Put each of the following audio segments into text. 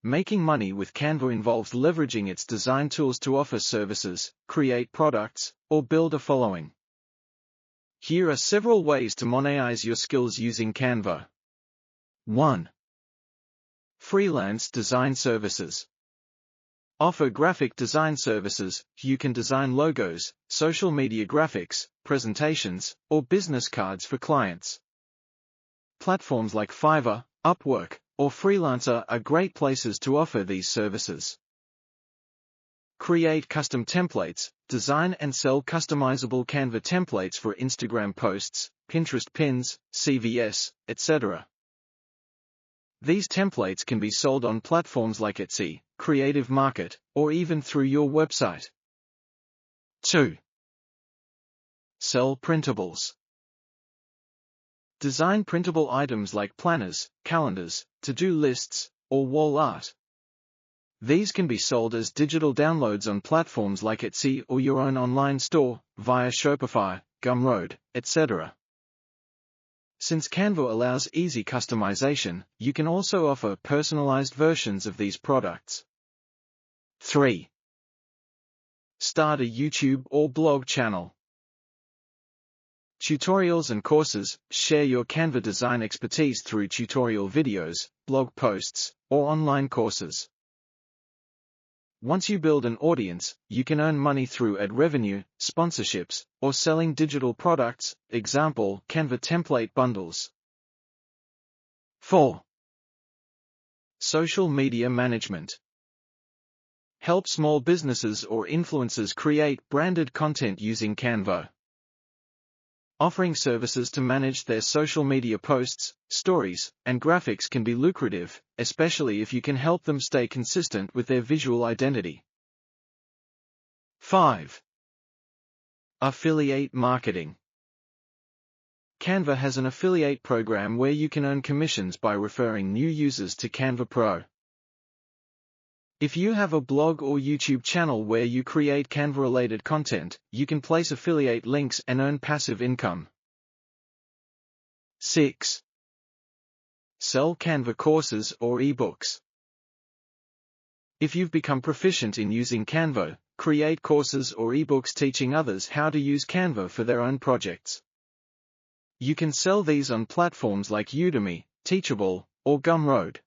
making money with Canva involves leveraging its design tools to offer services, create products, or build a following. Here are several ways to monetize your skills using Canva. 1. Freelance design services. Offer graphic design services. You can design logos, social media graphics, presentations, or business cards for clients. Platforms like Fiverr, Upwork, or Freelancer are great places to offer these services. Create custom templates. Design and sell customizable Canva templates for Instagram posts, Pinterest pins, CVS, etc. These templates can be sold on platforms like Etsy, Creative Market, or even through your website. 2. Sell printables. Design printable items like planners, calendars, to-do lists, or wall art. These can be sold as digital downloads on platforms like Etsy or your own online store, via Shopify, Gumroad, etc. Since Canva allows easy customization, you can also offer personalized versions of these products. 3. Start a YouTube or blog channel. Tutorials and courses. Share your Canva design expertise through tutorial videos, blog posts, or online courses. Once you build an audience, you can earn money through ad revenue, sponsorships, or selling digital products, example, Canva template bundles. 4. Social media management. Help small businesses or influencers create branded content using Canva. Offering services to manage their social media posts, stories, and graphics can be lucrative, especially if you can help them stay consistent with their visual identity. 5. Affiliate marketing. Canva has an affiliate program where you can earn commissions by referring new users to Canva Pro. If you have a blog or YouTube channel where you create Canva-related content, you can place affiliate links and earn passive income. 6. Sell Canva courses or ebooks. If you've become proficient in using Canva, create courses or ebooks teaching others how to use Canva for their own projects. You can sell these on platforms like Udemy, Teachable, or Gumroad.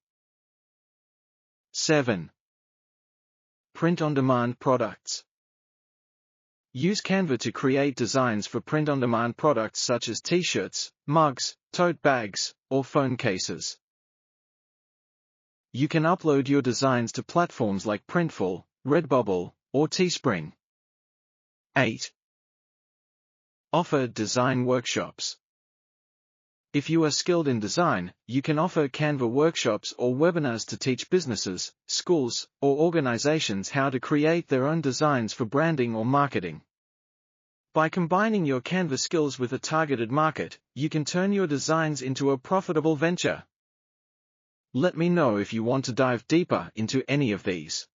7. Print-on-demand products. Use Canva to create designs for print-on-demand products such as t-shirts, mugs, tote bags, or phone cases. You can upload your designs to platforms like Printful, Redbubble, or Teespring. 8. Offer design workshops. If you are skilled in design, you can offer Canva workshops or webinars to teach businesses, schools, or organizations how to create their own designs for branding or marketing. By combining your Canva skills with a targeted market, you can turn your designs into a profitable venture. Let me know if you want to dive deeper into any of these.